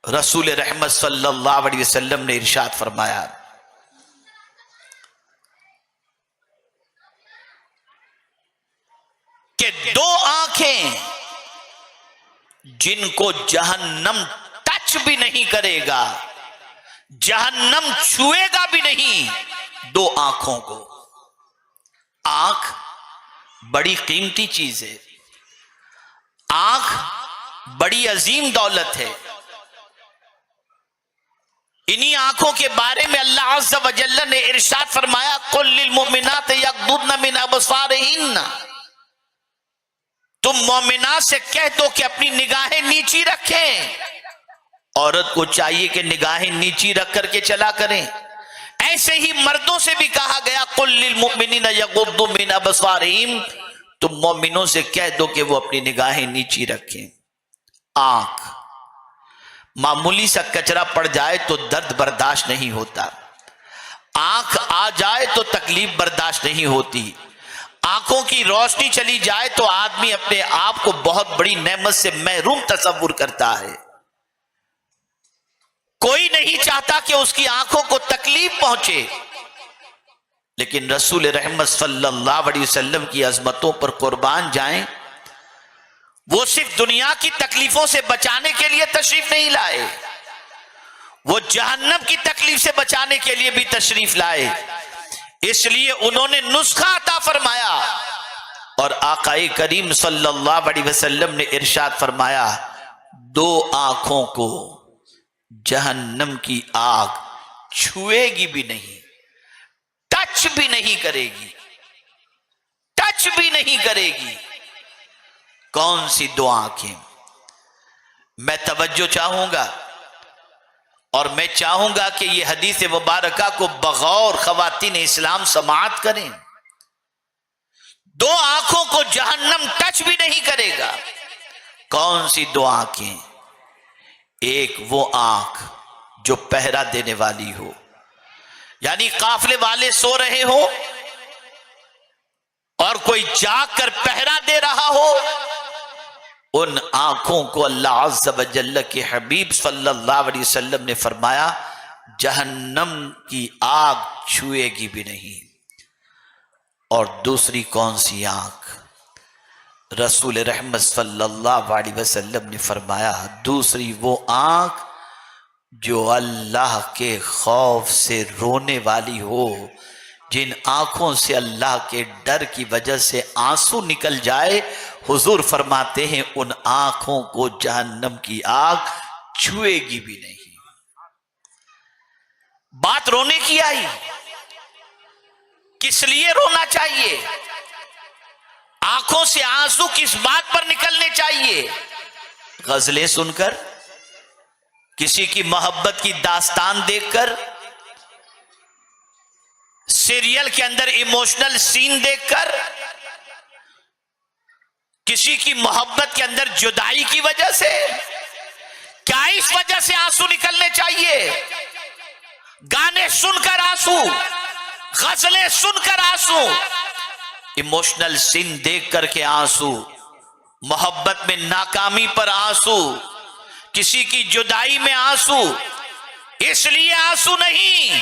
رسول رحمت صلی اللہ علیہ وسلم نے ارشاد فرمایا کہ دو آنکھیں جن کو جہنم ٹچ بھی نہیں کرے گا، جہنم چھوئے گا بھی نہیں، دو آنکھوں کو۔ آنکھ بڑی قیمتی چیز ہے، آنکھ بڑی عظیم دولت ہے۔ انہی آنکھوں کے بارے میں اللہ عز و جل نے ارشاد فرمایا قل للمؤمنات یغضضن من ابصارہن، تم مومنات سے کہہ دو کہ اپنی نگاہیں نیچی رکھیں۔ عورت کو چاہیے کہ نگاہیں نیچی رکھ کر کے چلا کریں۔ ایسے ہی مردوں سے بھی کہا گیا قل للمؤمنین یغضضوا من ابصارہم، تم مومنوں سے کہہ دو کہ وہ اپنی نگاہیں نیچی رکھیں۔ آنکھ معمولی سا کچرا پڑ جائے تو درد برداشت نہیں ہوتا، آنکھ آ جائے تو تکلیف برداشت نہیں ہوتی، آنکھوں کی روشنی چلی جائے تو آدمی اپنے آپ کو بہت بڑی نعمت سے محروم تصور کرتا ہے۔ کوئی نہیں چاہتا کہ اس کی آنکھوں کو تکلیف پہنچے، لیکن رسول رحمت صلی اللہ علیہ وسلم کی عظمتوں پر قربان جائیں، وہ صرف دنیا کی تکلیفوں سے بچانے کے لیے تشریف نہیں لائے، وہ جہنم کی تکلیف سے بچانے کے لیے بھی تشریف لائے۔ اس لیے انہوں نے نسخہ عطا فرمایا، اور آقا کریم صلی اللہ علیہ وسلم نے ارشاد فرمایا دو آنکھوں کو جہنم کی آگ چھوئے گی بھی نہیں، ٹچ بھی نہیں کرے گی، ٹچ بھی نہیں کرے گی۔ کون سی دو آنکھیں؟ میں توجہ چاہوں گا، اور میں چاہوں گا کہ یہ حدیث مبارکہ کو بغور خواتین اسلام سماعت کریں۔ دو آنکھوں کو جہنم ٹچ بھی نہیں کرے گا۔ کون سی دو آنکھیں؟ ایک وہ آنکھ جو پہرا دینے والی ہو، یعنی قافلے والے سو رہے ہو اور کوئی جاگ کر پہرا دے رہا ہو، ان آنکھوں کو اللہ عز و جل کے حبیب صلی اللہ علیہ وسلم نے فرمایا جہنم کی آگ چھوئے گی بھی نہیں۔ اور دوسری کون سی آنکھ؟ رسول رحمت صلی اللہ علیہ وسلم نے فرمایا دوسری وہ آنکھ جو اللہ کے خوف سے رونے والی ہو، جن آنکھوں سے اللہ کے ڈر کی وجہ سے آنسو نکل جائے، حضور فرماتے ہیں ان آنکھوں کو جہنم کی آگ چھوئے گی بھی نہیں۔ بات رونے کی آئی، کس لیے رونا چاہیے؟ آنکھوں سے آنسو کس بات پر نکلنے چاہیے؟ غزلیں سن کر، کسی کی محبت کی داستان دیکھ کر، سیریل کے اندر ایموشنل سین دیکھ کر، کسی کی محبت کے اندر جدائی کی وجہ سے؟ کیا اس وجہ سے آنسو نکلنے چاہیے؟ گانے سن کر آنسو، غزلیں سن کر آنسو، ایموشنل سین دیکھ کر کے آنسو، محبت میں ناکامی پر آنسو، کسی کی جدائی میں آنسو، اس لیے آنسو نہیں۔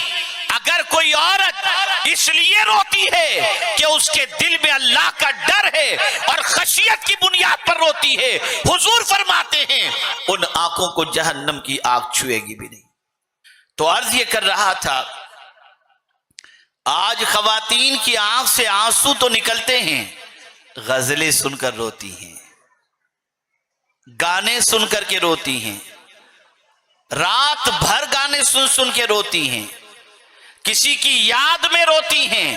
اگر کوئی عورت اس لیے روتی ہے کہ اس کے دل میں اللہ کا ڈر ہے اور خشیت کی بنیاد پر روتی ہے، حضور فرماتے ہیں ان آنکھوں کو جہنم کی آگ چھوئے گی بھی نہیں۔ تو عرض یہ کر رہا تھا، آج خواتین کی آنکھ سے آنسو تو نکلتے ہیں، غزلیں سن کر روتی ہیں، گانے سن کر کے روتی ہیں، رات بھر گانے سن سن کے روتی ہیں، کسی کی یاد میں روتی ہیں۔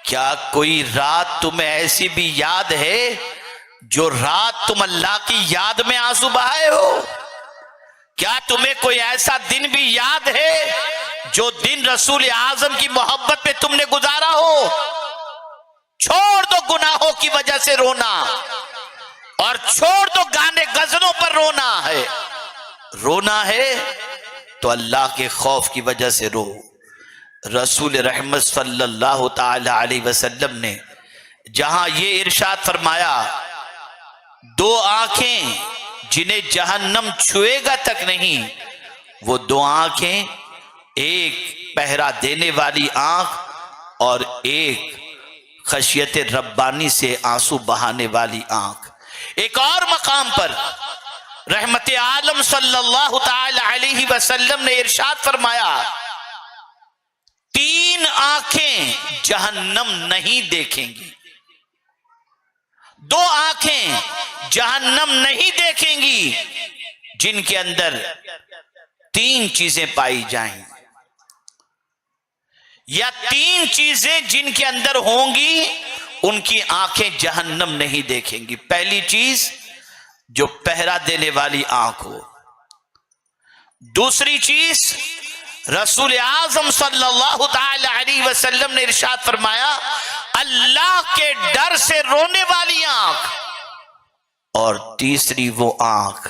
کیا کوئی رات تمہیں ایسی بھی یاد ہے جو رات تم اللہ کی یاد میں آنسو بہائے ہو؟ کیا تمہیں کوئی ایسا دن بھی یاد ہے جو دن رسول اعظم کی محبت پہ تم نے گزارا ہو؟ چھوڑ دو گناہوں کی وجہ سے رونا، اور چھوڑ دو گانے غزلوں پر رونا ہے۔ رونا ہے تو اللہ کے خوف کی وجہ سے رو۔ رسول رحمت صلی اللہ تعالی علیہ وسلم نے جہاں یہ ارشاد فرمایا دو آنکھیں جنہیں جہنم چھوئے گا تک نہیں، وہ دو آنکھیں، ایک پہرا دینے والی آنکھ اور ایک خشیت ربانی سے آنسو بہانے والی آنکھ۔ ایک اور مقام پر رحمت عالم صلی اللہ تعالی علیہ وسلم نے ارشاد فرمایا، تین آنکھیں جہنم نہیں دیکھیں گی، دو آنکھیں جہنم نہیں دیکھیں گی جن کے اندر تین چیزیں پائی جائیں، یا تین چیزیں جن کے اندر ہوں گی ان کی آنکھیں جہنم نہیں دیکھیں گی۔ پہلی چیز جو پہرا دینے والی آنکھ ہو، دوسری چیز رسول اعظم صلی اللہ تعالی علیہ وسلم نے ارشاد فرمایا اللہ کے ڈر سے رونے والی آنکھ، اور تیسری وہ آنکھ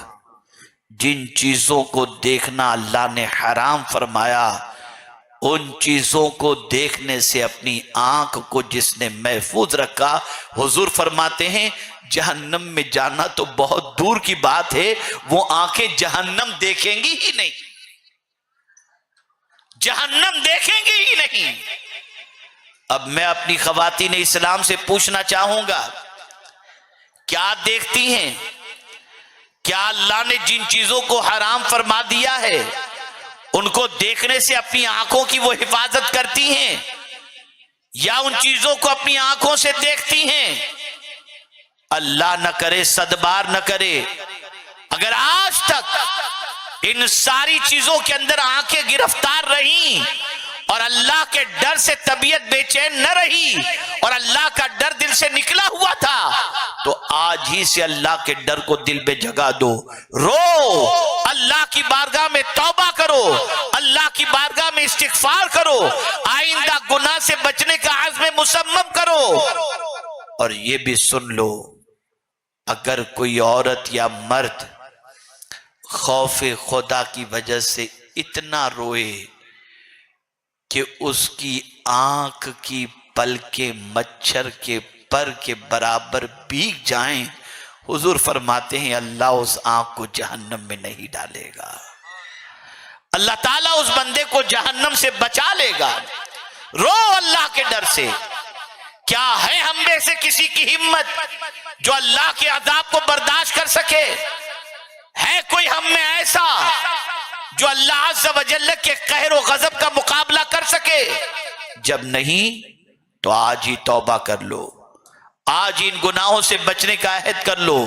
جن چیزوں کو دیکھنا اللہ نے حرام فرمایا ان چیزوں کو دیکھنے سے اپنی آنکھ کو جس نے محفوظ رکھا، حضور فرماتے ہیں جہنم میں جانا تو بہت دور کی بات ہے، وہ آنکھیں جہنم دیکھیں گی ہی نہیں، جہنم دیکھیں گی ہی نہیں۔ اب میں اپنی خواتین اسلام سے پوچھنا چاہوں گا، کیا دیکھتی ہیں؟ کیا اللہ نے جن چیزوں کو حرام فرما دیا ہے ان کو دیکھنے سے اپنی آنکھوں کی وہ حفاظت کرتی ہیں، یا ان چیزوں کو اپنی آنکھوں سے دیکھتی ہیں؟ اللہ نہ کرے، صد بار نہ کرے، اگر آج تک ان ساری چیزوں کے اندر آنکھیں گرفتار رہیں اور اللہ کے ڈر سے طبیعت بے چین نہ رہی اور اللہ کا ڈر دل سے نکلا ہوا تھا، تو آج ہی سے اللہ کے ڈر کو دل میں جگا دو، رو اللہ کی بارگاہ میں توبہ کرو، اللہ کی بارگاہ میں استغفار کرو، آئندہ گناہ سے بچنے کا عزم مصمم کرو۔ اور یہ بھی سن لو، اگر کوئی عورت یا مرد خوف خدا کی وجہ سے اتنا روئے کہ اس کی آنکھ کی پلکیں مچھر کے پر کے برابر بھیگ جائیں، حضور فرماتے ہیں اللہ اس آنکھ کو جہنم میں نہیں ڈالے گا، اللہ تعالیٰ اس بندے کو جہنم سے بچا لے گا۔ رو اللہ کے ڈر سے۔ کیا ہے ہم میں سے کسی کی ہمت جو اللہ کے عذاب کو برداشت کر سکے؟ ہے کوئی ہم میں ایسا جو اللہ عز و جل کے قہر و غضب کا مقابلہ کر سکے؟ جب نہیں تو آج ہی توبہ کر لو، آج ان گناہوں سے بچنے کا عہد کر لو۔